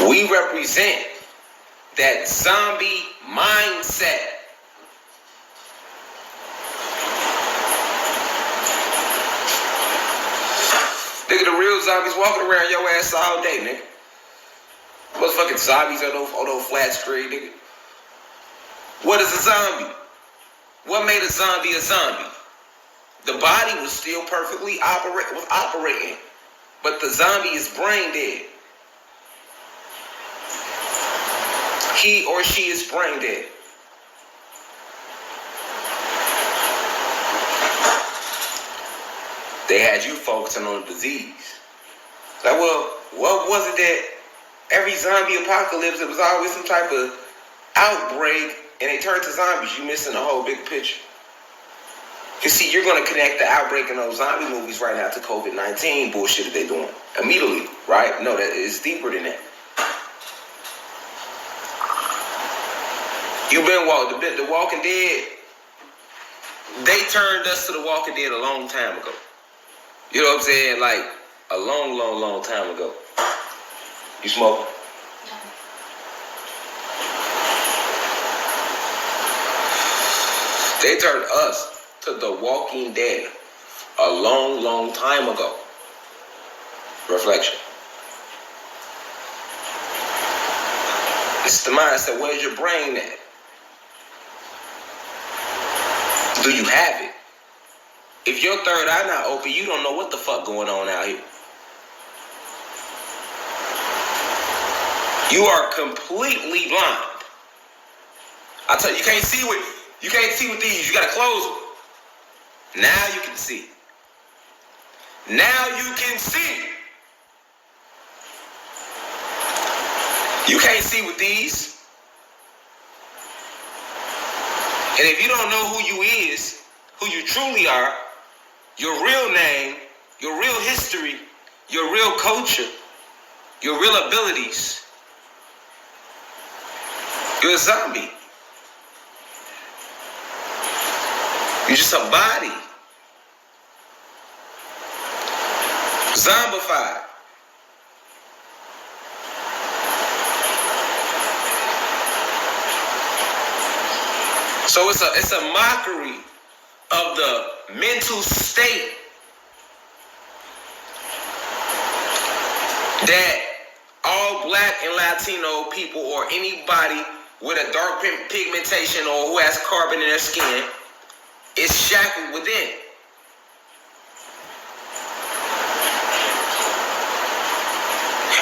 We represent that zombie mindset. Nigga, the real zombies walking around your ass all day, nigga. Motherfucking zombies on those flat screen, nigga. What is a zombie? What made a zombie a zombie? The body was still perfectly operating, but the zombie is brain dead. He or she is brain dead. They had you focusing on the disease. Like, well, what was it that every zombie apocalypse, it was always some type of outbreak and they turned to zombies? You missing the whole big picture. You see, you're going to connect the outbreak in those zombie movies right now to COVID-19 bullshit that they're doing immediately, right? No, that is deeper than that. You've been the Walking Dead. They turned us to the Walking Dead a long time ago. You know what I'm saying? Like a long, long, long time ago. You smoking? No. They turned us to the Walking Dead a long, long time ago. Reflection. It's the mindset. Where's your brain at? Do you have it? If your third eye not open, you don't know what the fuck going on out here. You are completely blind. I tell you, you can't see with these. You gotta close them. Now you can see. Now you can see. You can't see with these. And if you don't know who you is, who you truly are, your real name, your real history, your real culture, your real abilities, you're a zombie. You're just a body. Zombified. So it's a mockery of the mental state that all black and Latino people or anybody with a dark pigmentation or who has carbon in their skin is shackled within.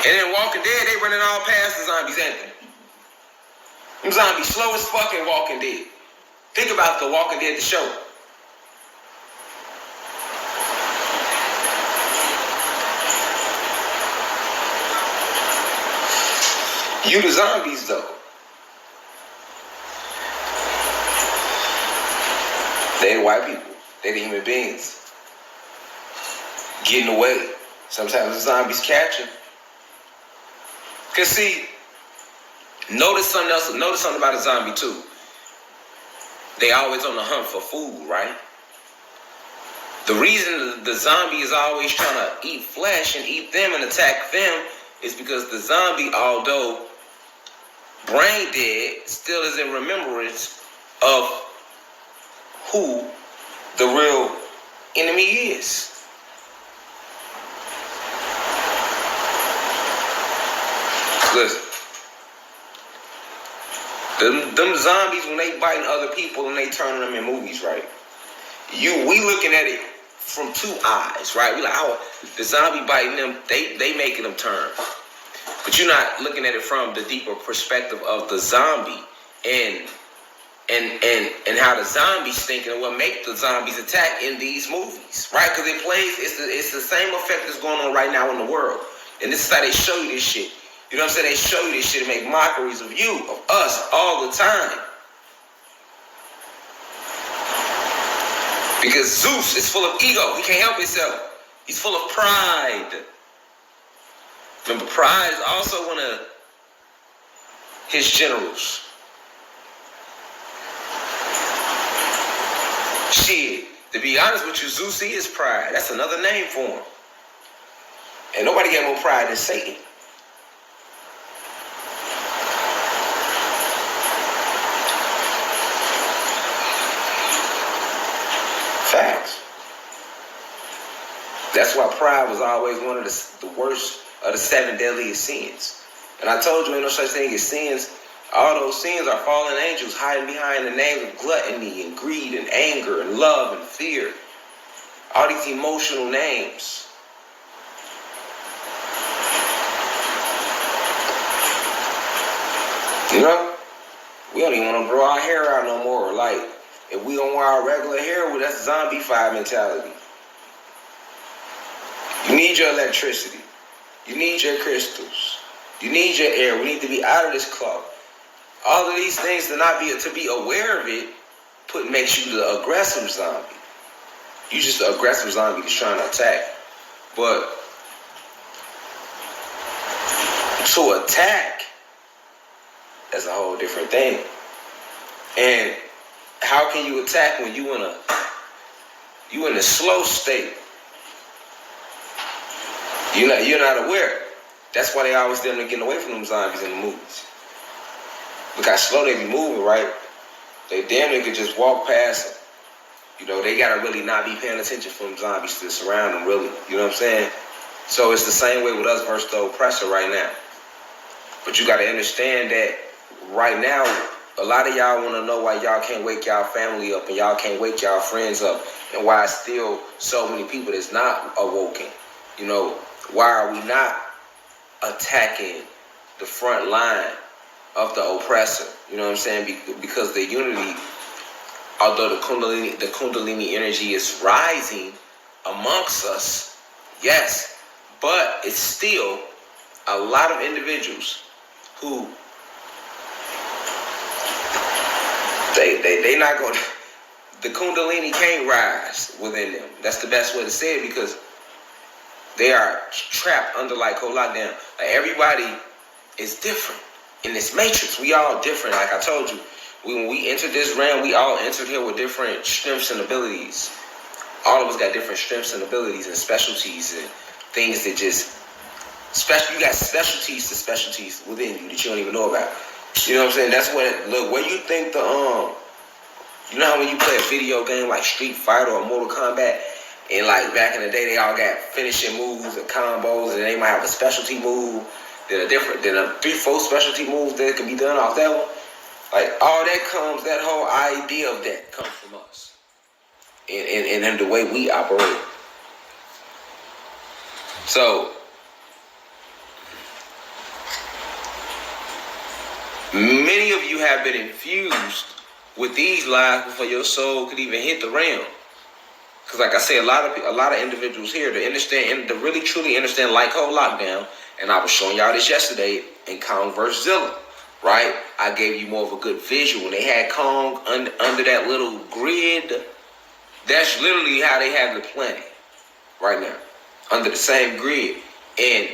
And in Walking Dead, they running all past the zombies, ain't they? Them zombies slow as fucking Walking Dead. Think about the Walking Dead, the show. You the zombies, though. They the white people. They the human beings. Getting away. Sometimes the zombies catch them. Cause see, notice something else. Notice something about a zombie too. They always on the hunt for food, right? The reason the zombie is always trying to eat flesh and eat them and attack them is because the zombie, although brain dead, still is in remembrance of who the real enemy is. Listen. Them zombies, when they biting other people and they turning them in movies, right? We looking at it from two eyes, right? We like, oh, the zombie biting them, they making them turn. But you're not looking at it from the deeper perspective of the zombie and how the zombies thinking and what makes the zombies attack in these movies, right? Because it plays, it's the same effect that's going on right now in the world. And this is how they show you this shit. You know what I'm saying? They show you this shit and make mockeries of you, of us, all the time. Because Zeus is full of ego. He can't help himself. He's full of pride. Remember, pride is also one of his generals. Shit, to be honest with you, Zeus is pride. That's another name for him. And nobody got more pride than Satan. That's why pride was always one of the worst of the 7 deadliest sins. And I told you ain't no such thing as sins. All those sins are fallen angels hiding behind the names of gluttony and greed and anger and love and fear. All these emotional names. You know? We don't even want to grow our hair out no more. Like, if we don't wear our regular hair, well, that's zombie fire mentality. You need your electricity. You need your crystals. You need your air. We need to be out of this cloth. All of these things to be aware of it makes you the aggressive zombie. You just the aggressive zombie that's trying to attack. But to attack, that's a whole different thing. And how can you attack when you in a slow state? You're not aware. That's why they always them getting away from them zombies in the movies. Look how slow they be moving, right? They damn near could just walk past them. You know, they gotta really not be paying attention for them zombies to surround them, really. You know what I'm saying? So it's the same way with us versus the oppressor right now. But you gotta understand that right now, a lot of y'all wanna know why y'all can't wake y'all family up and y'all can't wake y'all friends up, and why still so many people that's not awoken. You know, why are we not attacking the front line of the oppressor? You know what I'm saying? Because the unity, although the Kundalini energy is rising amongst us, yes, but it's still a lot of individuals who they not going. The Kundalini can't rise within them. That's the best way to say it, because they are trapped under like whole lockdown. Like, everybody is different in this matrix. We all different. Like I told you, when we entered this realm, we all entered here with different strengths and abilities. All of us got different strengths and abilities and specialties and things that just special. You got specialties to specialties within you that you don't even know about. You know what I'm saying? That's what. Look, where you think you know how when you play a video game like Street Fighter or Mortal Kombat, and like back in the day, they all got finishing moves and combos, and they might have a specialty move that a 3-4 specialty moves that can be done off that one. Like, all that whole idea of that comes from us, and the way we operate. So many of you have been infused with these lies before your soul could even hit the realm. Because, like I say, a lot of individuals here to really truly understand like whole lockdown. And I was showing y'all this yesterday in Kong vs. Zilla, right? I gave you more of a good visual. When they had Kong under that little grid, that's literally how they have the planet right now, under the same grid. And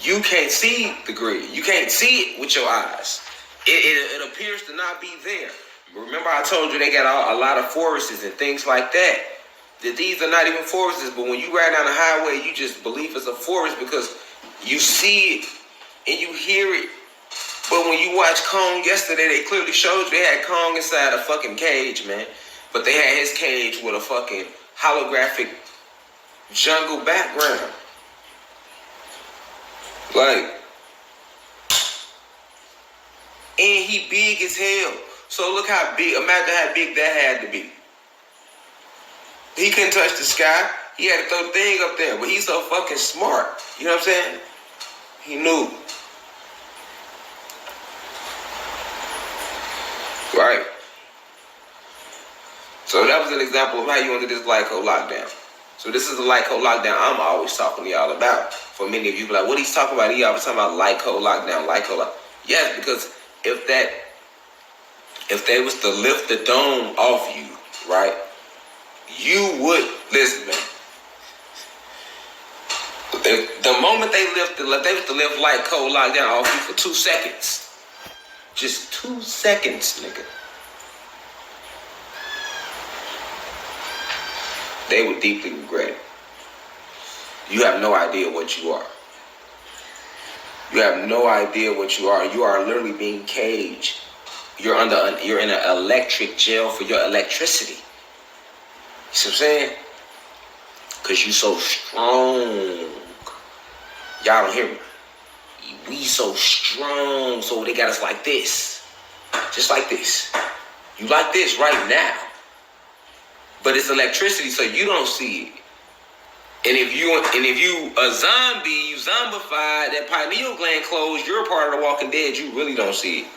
you can't see the grid. You can't see it with your eyes. It appears to not be there. Remember I told you they got a lot of forests and things like that. That these are not even forests, but when you ride down the highway, you just believe it's a forest because you see it and you hear it. But when you watch Kong yesterday, they clearly showed you they had Kong inside a fucking cage, man. But they had his cage with a fucking holographic jungle background. Like, and he big as hell. So look how big, imagine how big that had to be. He couldn't touch the sky. He had to throw the thing up there, but he's so fucking smart. You know what I'm saying? He knew. Right. So that was an example of how you under this Lyco lockdown. So this is the Lyco lockdown I'm always talking to y'all about. For many of you, like, what he's talking about? He always talking about Lyco lockdown, Lyco lockdown. Yes, because if they was to lift the dome off you, right, you would, listen, man. The moment they was to lift Lyco lockdown off you for 2 seconds, just 2 seconds, nigga, they would deeply regret it. You have no idea what you are. You have no idea what you are. You are literally being caged. You're in an electric jail for your electricity. You see what I'm saying? Cause you so strong. Y'all don't hear me. We so strong, so they got us like this. Just like this. You like this right now. But it's electricity, so you don't see it. And if you a zombie, you zombified, that pineal gland closed, you're a part of the Walking Dead, you really don't see it.